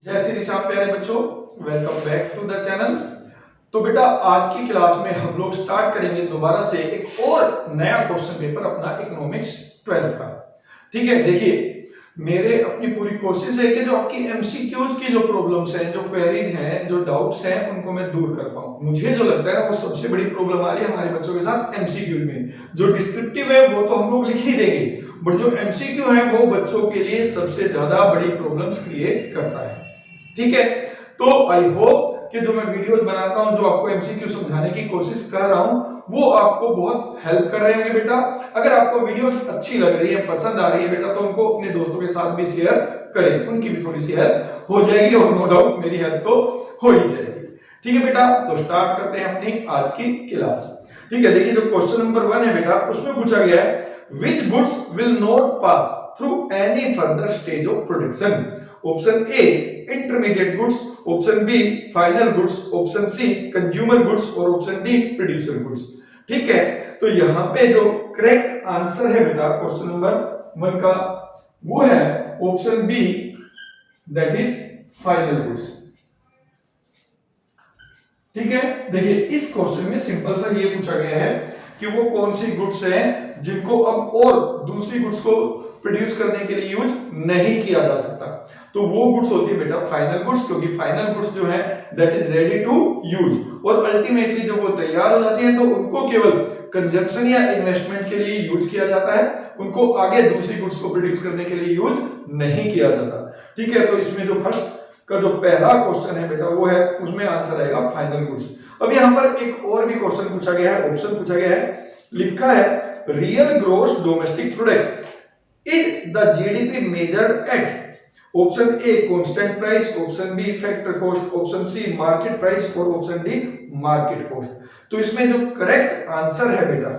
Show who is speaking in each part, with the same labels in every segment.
Speaker 1: जय श्री श्याम प्यारे बच्चों, welcome back to the channel. तो बेटा आज की क्लास में हम लोग स्टार्ट करेंगे दोबारा से एक और नया क्वेश्चन पेपर अपना इकोनॉमिक्स 12th का। ठीक है, देखिए मेरे अपनी पूरी कोशिश है कि जो आपकी एमसीक्यूज की जो प्रॉब्लम्स हैं, जो क्वेरीज हैं, जो डाउट्स हैं, उनको मैं दूर कर पाऊं। मुझे जो लगता है ना वो सबसे बड़ी प्रॉब्लम आ रही है हमारे बच्चों के साथ एमसीक्यूज में। जो डिस्क्रिप्टिव है वो तो हम लोग लिख ही देंगे, बट जो एमसीक्यू है वो बच्चों के लिए सबसे ज्यादा बड़ी प्रॉब्लम्स क्रिएट करता है। ठीक है, तो आई होप कि जो मैं वीडियोस बनाता हूं, जो आपको एमसीक्यू समझाने की कोशिश कर रहा हूं, वो आपको बहुत हेल्प कर रहे होंगे बेटा। अगर आपको वीडियोस अच्छी लग रही है, पसंद आ रही है बेटा, तो उनको अपने दोस्तों के साथ भी शेयर करें, उनकी भी थोड़ी सी हेल्प हो जाएगी और नो डाउट मेरी हेल्प तो हो ही जाएगी। ठीक है बेटा, तो स्टार्ट करते हैं अपनी आज की क्लास। ठीक है, देखिए जो क्वेश्चन नंबर 1 है बेटा, उसमें पूछा गया है which goods will not pass through any further stage of production। Option A intermediate goods, option B final goods, option C consumer goods और ऑप्शन डी प्रोड्यूसर गुड्स। ठीक है, तो यहां पे जो करेक्ट आंसर है बेटा क्वेश्चन नंबर 1 का, वो है option B, that is final goods. ठीक है, देखिए इस क्वेश्चन में सिंपल सा ये पूछा गया है कि वो कौन सी गुड्स हैं जिनको अब और दूसरी गुड्स को प्रोड्यूस करने के लिए यूज नहीं किया जा सकता। तो वो गुड्स होती है बेटा फाइनल गुड्स, क्योंकि फाइनल गुड्स जो है that is ready to use, और अल्टीमेटली जब वो तैयार हो जाती हैं तो उनको केवल कंजप्शन या इन्वेस्टमेंट के लिए यूज किया जाता है, उनको आगे दूसरी गुड्स को प्रोड्यूस करने के लिए यूज नहीं किया जाता। ठीक है, तो इसमें जो फर्स्ट का जो पहला क्वेश्चन है बेटा वो है, उसमें आंसर आएगा फाइनल गुड्स। अब यहां पर एक और भी क्वेश्चन पूछा गया है, ऑप्शन पूछा गया है, लिखा है real gross domestic product is the GDP measured at. Option A constant price, option B factor cost, option C market price और ऑप्शन डी मार्केट कॉस्ट। तो इसमें जो करेक्ट आंसर है बेटा,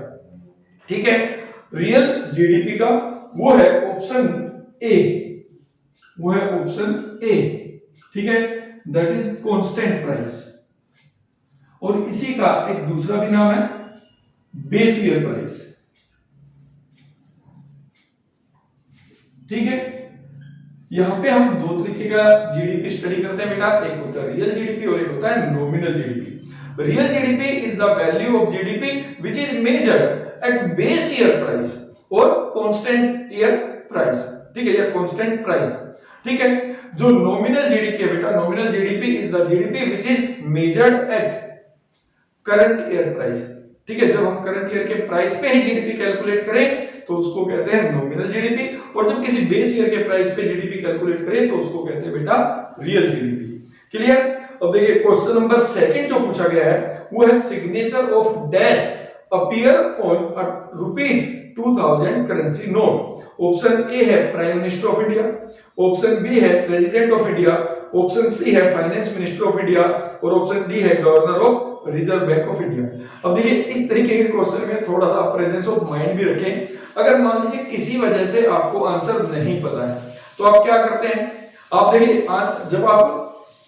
Speaker 1: ठीक है, रियल जीडीपी का, वो है ऑप्शन ए, वो है ऑप्शन ए। ठीक है, दैट इज कांस्टेंट प्राइस, और इसी का एक दूसरा भी नाम है बेस ईयर प्राइस। ठीक है, यहां पे हम दो तरीके का जीडीपी स्टडी करते हैं बेटा, एक होता है रियल जीडीपी और एक होता है nominal GDP. Real GDP is the value of GDP which is measured eight base year price और कांस्टेंट ईयर प्राइस। ठीक है, या कांस्टेंट प्राइस। ठीक है, जो नॉमिनल जीडीपी है बेटा, nominal GDP is the GDP which is measured at current year price. ठीक है, जब हम करंट ईयर के प्राइस पे ही जीडीपी कैलकुलेट करें तो उसको कहते हैं नॉमिनल जीडीपी, और जब किसी बेस ईयर के प्राइस पे जीडीपी कैलकुलेट करें तो उसको कहते हैं बेटा रियल जीडीपी। क्लियर? अब देखिए क्वेश्चन नंबर 2 जो पूछा गया है वो है signature of dash appear on rupees 2000 currency note. Option A है prime minister of India, option B है president of India, option C है फाइनेंस मिनिस्टर ऑफ इंडिया और ऑप्शन डी है governor of Reserve Bank of India. अब देखिए इस तरीके के क्वेश्चन में थोड़ा सा प्रेजेंस ऑफ माइंड भी रखें। अगर मान लीजिए किसी वजह से आपको आंसर नहीं पता है तो आप क्या करते हैं, आप देखिए जब आप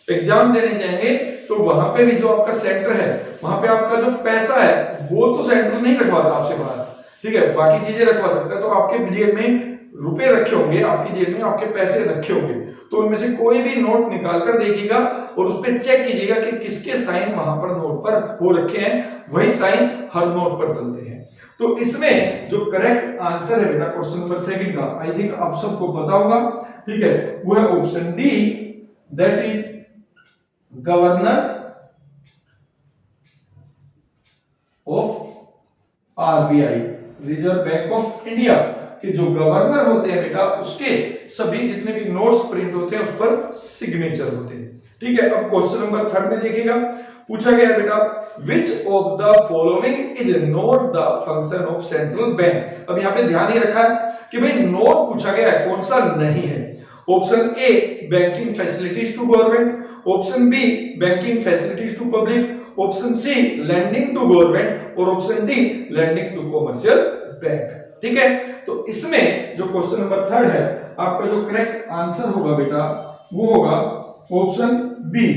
Speaker 1: एग्जाम देने जाएंगे तो वहां पे भी जो आपका सेंटर है, वहां पे आपका जो पैसा है वो तो सेंटर नहीं रखवाता आपसे बाहर। ठीक है, बाकी चीजें रखवा सकता है, तो आपके जेब में रुपए रखे होंगे, आपकी जेब में आपके पैसे रखे होंगे, तो उनमें से कोई भी नोट निकाल कर देखिएगा और उस पर चेक कीजिएगा कि किसके साइन वहां पर नोट पर हो रखे हैं, वही साइन हर नोट पर चलते हैं। तो इसमें जो करेक्ट आंसर है बेटा क्वेश्चन नंबर 2 का, आई थिंक आप सबको पता होगा। ठीक है, वो है option D, that is governor of RBI, reserve Bank of India के जो गवर्नर होते हैं बेटा, उसके सभी जितने भी नोट्स प्रिंट होते हैं उस पर सिग्नेचर होते हैं। ठीक है, अब क्वेश्चन नंबर 3 में देखिएगा, पूछा गया है बेटा विच of the following is not the function of central bank. अब यहां पे ध्यान ही रखा है कि भाई नोट पूछा गया है, कौन सा नहीं है। Option A banking facilities to government, option B banking facilities to public, option C lending to government और option D lending to commercial bank. ठीक है, तो इसमें जो क्वेश्चन नंबर 3 है, आपका जो करेक्ट आंसर होगा बेटा वो होगा option B,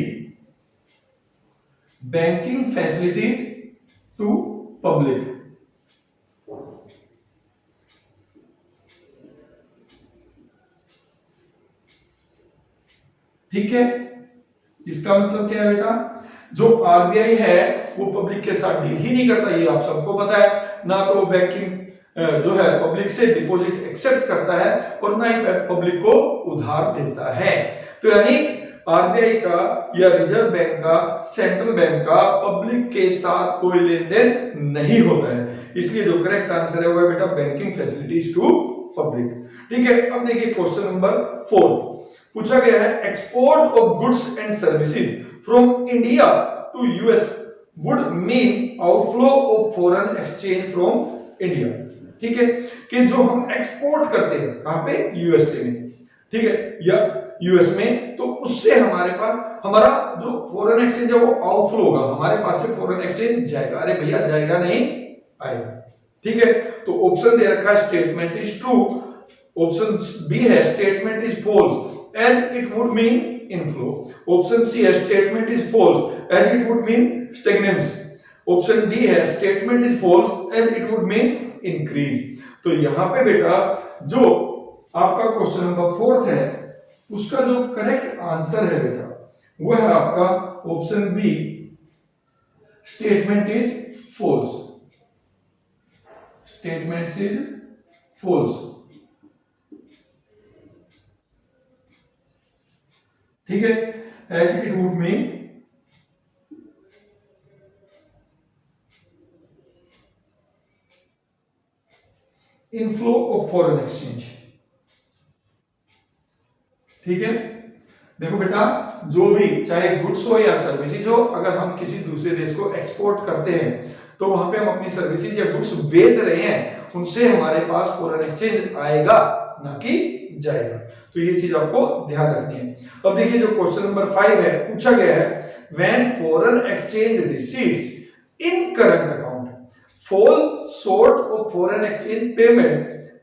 Speaker 1: banking facilities to public. ठीक है, इसका मतलब क्या है बेटा, जो आरबीआई है वो पब्लिक के साथ डील ही नहीं करता, ये आप सबको पता है। ना तो बैंकिंग जो है पब्लिक से डिपॉजिट एक्सेप्ट करता है और ना ही पब्लिक को उधार देता है। तो यानी आरबीआई का या रिजर्व बैंक का, सेंट्रल बैंक का पब्लिक के साथ कोई लेन देन नहीं होता है। इसलिए जो करेक्ट आंसर है वो है बेटा बैंकिंग फैसिलिटीज टू पब्लिक। ठीक है, अब देखिए क्वेश्चन नंबर 4 पूछा गया है, export of goods and services from India to US would mean outflow of foreign exchange from India. ठीक है, कि जो हम एक्सपोर्ट करते हैं कहां पे, यूएसए में, ठीक है, या यूएस में, तो उससे हमारे पास हमारा जो फॉरेन एक्सचेंज है वो आउटफ्लो होगा, हमारे पास से फॉरेन एक्सचेंज जाएगा। अरे भैया जाएगा नहीं, आएगा। ठीक है, तो ऑप्शन दे रखा है statement is true, option B है statement is false as it would mean inflow, option C है statement is false as it would mean stagnance, option D है statement is false as it would means increase. तो यहां पे बेटा जो आपका question number 4 है उसका जो करेक्ट आंसर है बेटा वो है आपका option B statement is false, statement is false. ठीक है, as it would mean inflow of foreign exchange. ठीक है, देखो बेटा जो भी चाहे गुड्स हो या सर्विसेज हो, अगर हम किसी दूसरे देश को एक्सपोर्ट करते हैं तो वहां पे हम अपनी सर्विसेज या गुड्स बेच रहे हैं, उनसे हमारे पास फॉरेन एक्सचेंज आएगा ना कि जाएगा। तो ये चीज आपको ध्यान रखनी है। अब देखिए जो क्वेश्चन नंबर 5 है पूछा गया है, when foreign exchange receipts in current account fall short of foreign exchange payment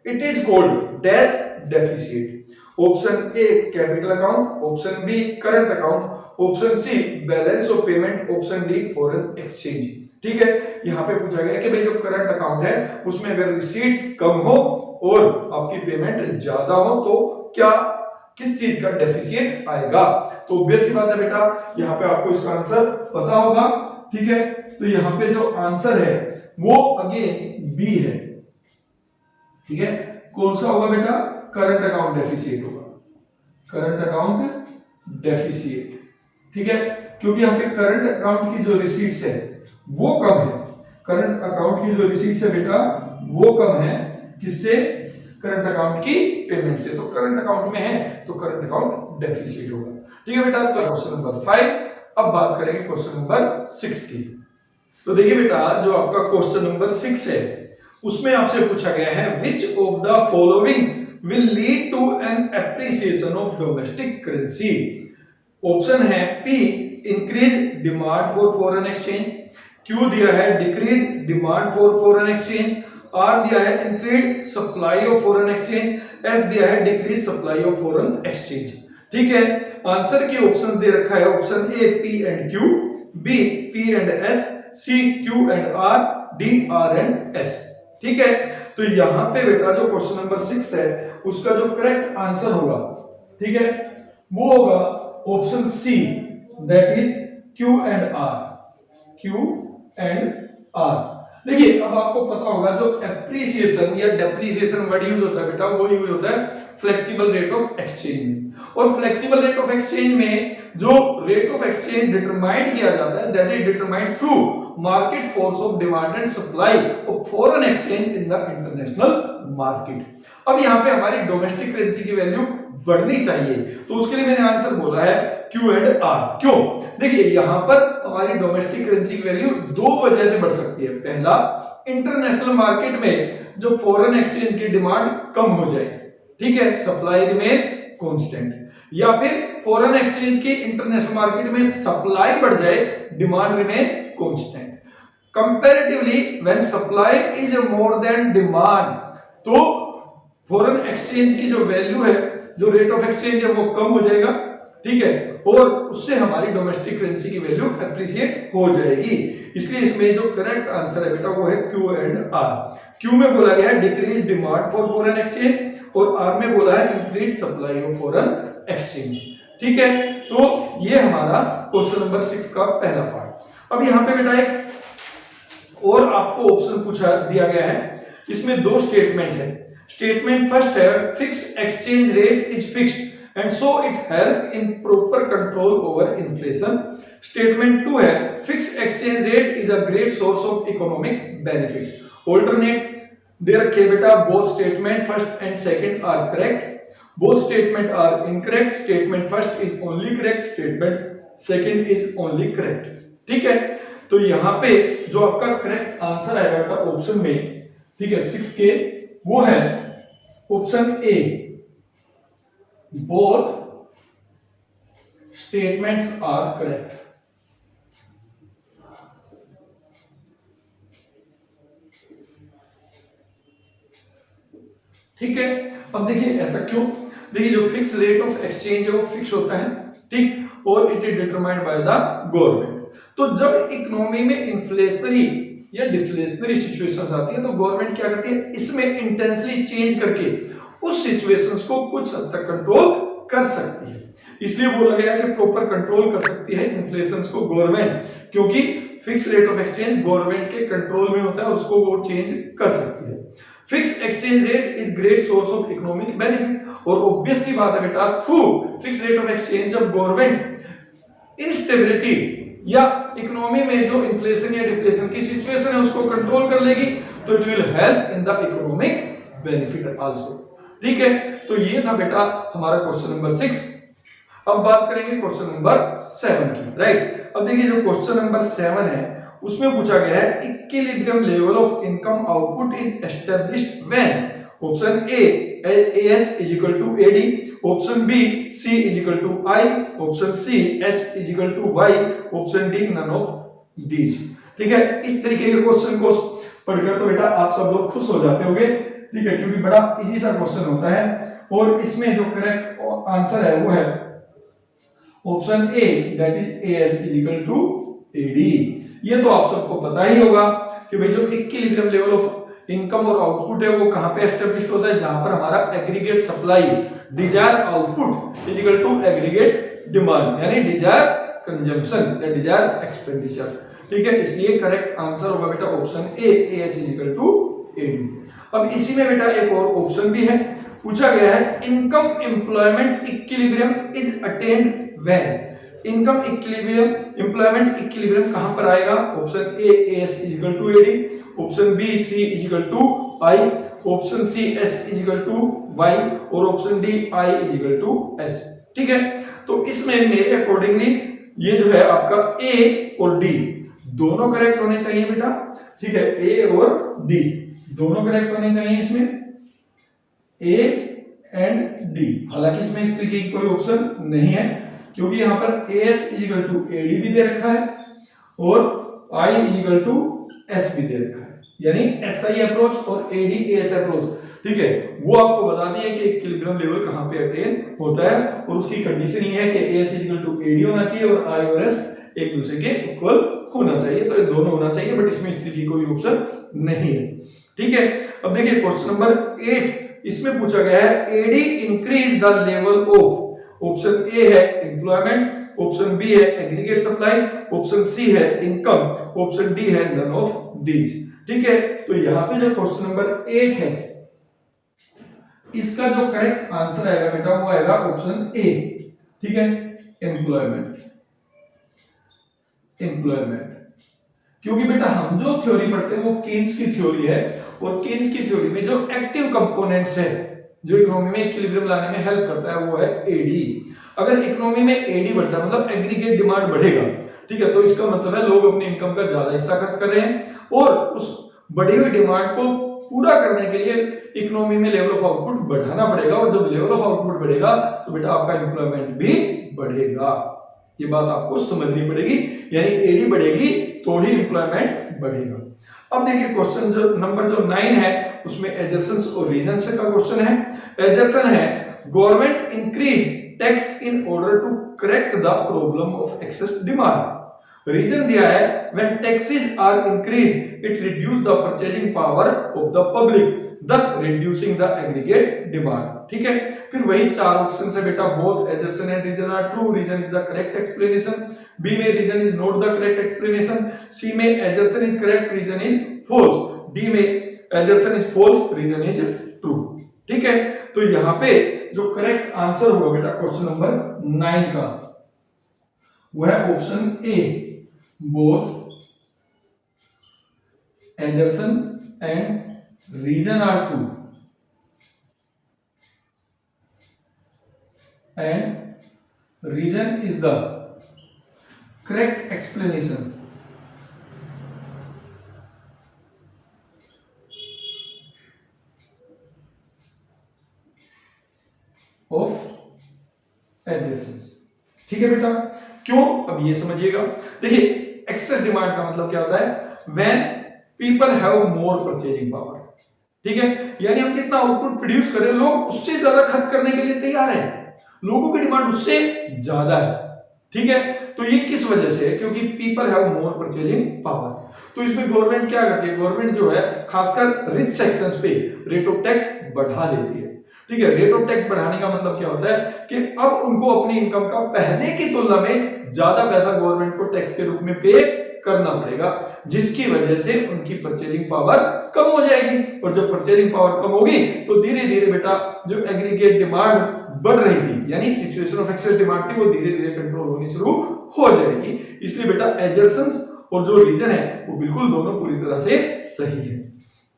Speaker 1: it is called dash deficit। Option A capital account, option B current account, option C balance of payment, option D foreign exchange. ठीक है, यहां पे पूछा गया कि भाई जो current account है उसमें अगर रिसीट्स कम हो और आपकी पेमेंट ज्यादा हो तो क्या किस चीज का डेफिसिट आएगा। तो ऑब्वियस सी बात है बेटा यहां पे आपको इसका आंसर पता होगा। ठीक है, तो यहां पे जो आंसर है वो अगेन बी है। ठीक है, कौन सा होगा बेटा, करंट अकाउंट डेफिसिट होगा, करंट अकाउंट डेफिसिट। ठीक है, क्योंकि यहां पे करंट अकाउंट की जो रिसीट्स है वो कम है, करंट अकाउंट की जो रिसीट्स है बेटा वो कम है, किससे, करंट अकाउंट की पेमेंट से। तो करंट अकाउंट में है तो करंट अकाउंट डेफिसिट होगा। ठीक है बेटा, तो क्वेश्चन नंबर 5। अब बात करेंगे क्वेश्चन नंबर 6 की। तो देखिए बेटा जो आपका क्वेश्चन नंबर 6 है उसमें आपसे पूछा गया है, which of the following will lead to an appreciation of domestic currency. Option है P increase demand for foreign exchange, Q दिया है decrease demand for foreign exchange, R दिया है increase supply of foreign exchange, S दिया है decrease supply of foreign exchange. ठीक है, answer की ऑप्शन दे रखा है, option A P and Q, B P and S, C Q and R, D R and S. ठीक है, तो यहां पे बेटा जो क्वेश्चन नंबर 6 है उसका जो करेक्ट आंसर होगा, ठीक है, वो होगा option C, that is Q and R, Q and R. देखिए अब आपको पता होगा जो एप्रिसिएशन या डेप्रिसिएशन वर्ड यूज होता है बेटा वो यूज होता है फ्लेक्सिबल रेट ऑफ एक्सचेंज में। और फ्लेक्सिबल रेट ऑफ एक्सचेंज में जो रेट ऑफ एक्सचेंज डिटरमाइंड किया जाता है that is determined through market force of demand and supply of foreign exchange in the international market. अब यहाँ पे हमारी डोमेस्टिक करेंसी की वैल्यू बढ़नी चाहिए तो उसके लिए मैंने आंसर बोला है क्यू एंड आर। क्यों? देखिए यहां पर हमारी डोमेस्टिक करेंसी की वैल्यू दो वजह से बढ़ सकती है। पहला, इंटरनेशनल मार्केट में जो फॉरेन एक्सचेंज की डिमांड कम हो जाए, ठीक है, सप्लाई रिमेन कांस्टेंट, या फिर फॉरेन एक्सचेंज की इंटरनेशनल मार्केट में सप्लाई बढ़ जाए, demand remain constant. Comparatively when supply is more than demand तो फॉरेन एक्सचेंज की जो वैल्यू है, जो रेट ऑफ एक्सचेंज है वो कम हो जाएगा, ठीक है, और उससे हमारी डोमेस्टिक करेंसी की वैल्यू एप्रिशिएट हो जाएगी। इसलिए इसमें जो करेक्ट आंसर है बेटा वो है क्यू एंड आर। क्यू में बोला गया है decrease demand for foreign exchange और आर में बोला है increase supply of foreign exchange. ठीक है, तो ये हमारा क्वेश्चन नंबर 6 का पहला पार्ट। अब यहाँ पे बेटा एक और आपको ऑप्शन पूछा दिया गया है, इसमें दो स्टेटमेंट है। स्टेटमेंट फर्स्ट है fix exchange rate is fixed and so it help in proper control over inflation. Statement 2 है fix exchange rate is a great source of economic benefits. Alternate दे रखे बेटा, both statement first and second are correct, both statement are incorrect, statement first is only correct, statement second is only correct। ठीक है, तो यहां पे जो आपका करेक्ट आंसर आएगा बेटा ऑप्शन में, ठीक है 6 के, वो है option A, both statements are correct। ठीक है, अब देखिए ऐसा क्यों, देखिए जो फिक्स रेट ऑफ एक्सचेंज है वो फिक्स होता है, ठीक, और it is determined by the government. तो जब इकोनॉमी में इन्फ्लेशनरी या डिफ्लेशनरी सिचुएशंस आती है तो गवर्नमेंट क्या करती है, इसमें इंटेंसली चेंज करके उस सिचुएशंस को कुछ हद तक कंट्रोल कर सकती है। इसलिए बोला गया है कि प्रॉपर कंट्रोल कर सकती है इन्फ्लेशंस को गवर्नमेंट, क्योंकि fix rate of exchange government के कंट्रोल में होता है, उसको वो चेंज कर सकती है। Fix exchange rate is great source of economic benefit, और ऑब्वियस सी बात है बेटा, through fix rate of exchange जब गवर्नमेंट इंस्टेबिलिटी या इकोनॉमी में जो इन्फ्लेशन या डिफ्लेशन की सिचुएशन है उसको कंट्रोल कर लेगी, तो it will help in the economic benefit also. ठीक है, तो ये था बेटा हमारा क्वेश्चन नंबर 6। अब बात करेंगे क्वेश्चन नंबर 7 की, राइट। अब देखिए जो क्वेश्चन नंबर 7 है उसमें पूछा गया है equilibrium level of income output is established when option A AS is equal to AD, option B C is equal to I, option C S is equal to Y, option D none of these। ठीक है, इस तरीके के question को पढ़कर तो बेटा आप सब लोग खुश हो जाते होंगे, ठीक है, क्योंकि बड़ा इजी सा क्वेश्चन होता है, और इसमें जो करेक्ट आंसर है वो है option A, that is AS is equal to AD। ये तो आप सबको पता ही होगा कि भाई जो इक्विलिब्रियम लेवल ऑफ इनकम और आउटपुट है वो कहां पे एस्टैब्लिश्ड होता है, जहां पर हमारा aggregate supply desire output is equal to aggregate demand, यानी डिजायर कंजम्पशन या डिजायर एक्सपेंडिचर। ठीक है, इसलिए करेक्ट आंसर होगा बेटा option A, AS is equal to AD। अब इसी में बेटा एक और ऑप्शन भी है, पूछा गया है income employment equilibrium is attained when. Income equilibrium, employment equilibrium कहां पर आएगा, option A AS is equal to AD, option B C is equal to I, option C S is equal to Y, और option D I is equal to S। ठीक है, तो इसमें मेरे accordingly ये जो है आपका A और D दोनों करेक्ट होने चाहिए बेटा। ठीक है, A और D दोनों करेक्ट होने चाहिए इसमें, A एंड D। हालांकि इसमें इस तरीके की कोई ऑप्शन नहीं है, क्योंकि यहां पर AS is equal to AD भी दे रखा है और I is equal to S भी दे रखा है, यानी SI अप्रोच और AD AS अप्रोच। ठीक है, वो आपको बता दिया कि इक्विलिब्रियम लेवल कहां पे अटेन होता है, और उसकी कंडीशन ये है कि AS is equal to AD होना चाहिए और I और S एक दूसरे के इक्वल होना चाहिए, तो ये दोनों होना चाहिए, बट इसमें इस तरीके की कोई ऑप्शन नहीं है। ठीक है, अब देखिए क्वेश्चन नंबर 8, इसमें पूछा गया है AD increase the level of, option A है एम्प्लॉयमेंट, ऑप्शन बी है एग्रीगेट सप्लाई, ऑप्शन सी है इनकम, ऑप्शन डी है नन ऑफ दीज। ठीक है, तो यहां पे जो क्वेश्चन नंबर 8 है इसका जो करेक्ट आंसर आएगा बेटा वो आएगा ऑप्शन ए। ठीक है, एम्प्लॉयमेंट, एम्प्लॉयमेंट, क्योंकि बेटा हम जो थ्योरी पढ़ते हैं वो केन्स की थ्योरी है, और केन्स की थ्योरी में जो एक्टिव कंपोनेंट्स है जो इकोनॉमी में इक्विलिब्रियम लाने में हेल्प करता है वो है AD। अगर इकोनॉमी में AD बढ़ता है मतलब एग्रीगेट डिमांड बढ़ेगा, ठीक है, तो इसका मतलब है लोग अपनी इनकम का ज्यादा हिस्सा खर्च कर रहे हैं, और उस बढ़ी हुई डिमांड को पूरा करने के लिए इकोनॉमी में लेवल ऑफ आउटपुट बढ़ाना पड़ेगा, और जब लेवल ऑफ आउटपुट बढ़ेगा तो बेटा आपका एम्प्लॉयमेंट भी बढ़ेगा। ये बात आपको समझनी पड़ेगी, यानी AD बढ़ेगी तो ही एम्प्लॉयमेंट बढ़ेगा। अब देखिए क्वेश्चन जो नंबर 9 है उसमें एजर्शंस और रीजंस का क्वेश्चन है। एजर्शन है government increase tax in order to correct the problem of excess demand. Reason दिया है when taxes are increase it reduce the purchasing power of the public thus reducing the aggregate demand। ठीक है, फिर वही चार option है बेटा, both assertion and reason are true, reason is the correct explanation, B में reason is not the correct explanation, C में assertion is correct, reason is false, D में assertion is false, reason is true. ठीक है, तो यहां पे जो correct answer होगा बेटा क्वेश्चन नंबर 9 का वो है option A, both assertion and reason are true and reason is the correct explanation of adjacence। ठीक है बेटा, क्यों, अब ये समझिएगा। देखिए एक्सेस डिमांड का मतलब क्या होता है, when people have more purchasing power। ठीक है, यानी हम जितना आउटपुट प्रोड्यूस करें लोग उससे ज्यादा खर्च करने के लिए तैयार है, लोगों की डिमांड उससे ज्यादा है। ठीक है, तो ये किस वजह से है, क्योंकि people have more purchasing power. तो इसमें गवर्नमेंट क्या करती है, गवर्नमेंट जो है खासकर रिच सेक्शंस पे रेट ऑफ टैक्स बढ़ा देती है। ठीक है, रेट ऑफ टैक्स बढ़ाने का मतलब क्या होता है कि अब उनको अपनी इनकम का पहले की तुलना में ज्यादा पैसा गवर्नमेंट को टैक्स के रूप में पे करना पड़ेगा, जिसकी वजह से उनकी परचेजिंग पावर कम हो जाएगी, और जब परचेजिंग पावर कम होगी तो धीरे धीरे बेटा जो एग्रीगेट डिमांड बढ़ रही थी, यानी सिचुएशन ऑफ एक्सेस डिमांड थी, वो धीरे धीरे कंट्रोल होनी शुरू हो जाएगी। इसलिए बेटा एजर्सन्स और जो रीजन है वो बिल्कुल दोनों पूरी तरह से सही है।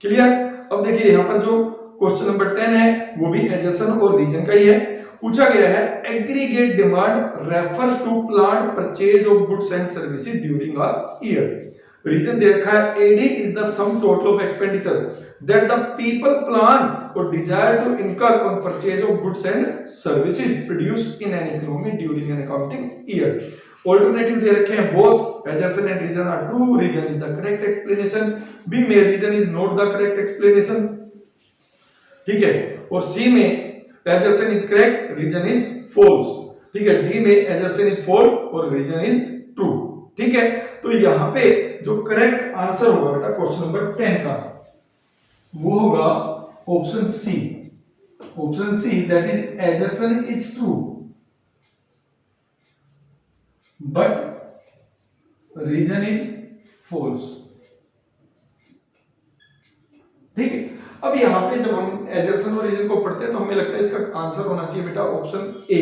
Speaker 1: क्लियर। अब देखिए यहाँ पर जो क्वेश्चन नंबर 10 है वो भी एजर्सन और रीजन का ही है। पूछा गया है aggregate demand refers to planned purchase of goods and services during a year. Reason दे रखा है AD is the sum total of expenditure that the people plan और desire to incur on purchase of goods and services produced in an economy during an accounting year. Alternative दे रखे हैं both assertion and reason are true, reason is the correct explanation, B में reason is not the correct explanation. ठीक है, और C में assertion is correct, reason is false. ठीक है, डी में एजर्सन इज फॉल्स और रीजन इज ट्रू। ठीक है, तो यहां पे जो करेक्ट आंसर होगा बेटा क्वेश्चन नंबर 10 का वो होगा option C, option C that is assertion is true but reason is false. ठीक है, अब यहां पे जब हम एजर्सन और रीजन को पढ़ते हैं तो हमें लगता है इसका आंसर होना चाहिए बेटा option A,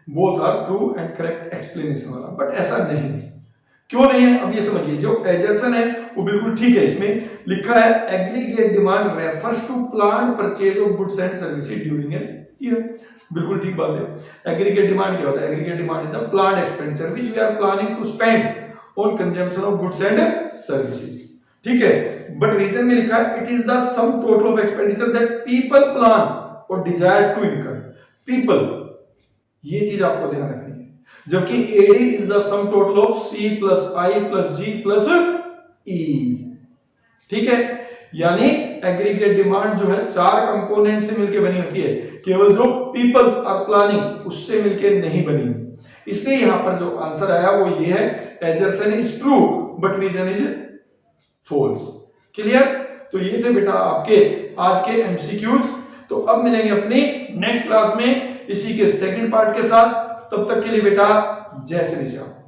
Speaker 1: both are true and correct explanation वाला, बट ऐसा नहीं है। क्यों नहीं है, अब ये समझिए। जो एजर्सन है वो बिल्कुल ठीक है, इसमें लिखा है aggregate demand refers to plan purchase of goods and services during an year, बिल्कुल ठीक बात है। एग्रीगेट डिमांड क्या होता है, aggregate demand is the plan expenditure which we are planning to spend on consumption of goods and services. ठीक है, but reason में लिखा है it is the sum total of expenditure that people plan और desire to incur. People, ये चीज आपको ध्यान रखनी है, जबकि AD is the sum total of C plus I plus G plus E. ठीक है, यानी एग्रीगेट डिमांड जो है 4 कंपोनेंट से मिलकर बनी होती है, केवल जो पीपल्स आर प्लानिंग उससे मिलकर नहीं बनी। इसलिए यहां पर जो आंसर आया वो ये है assertion is true but reason is false. Clear. तो ये थे बेटा आपके आज के एमसीक्यूज। तो अब मिलेंगे अपनी नेक्स्ट क्लास में इसी के सेकंड पार्ट के साथ। तब तक के लिए बेटा जय श्री श्याम।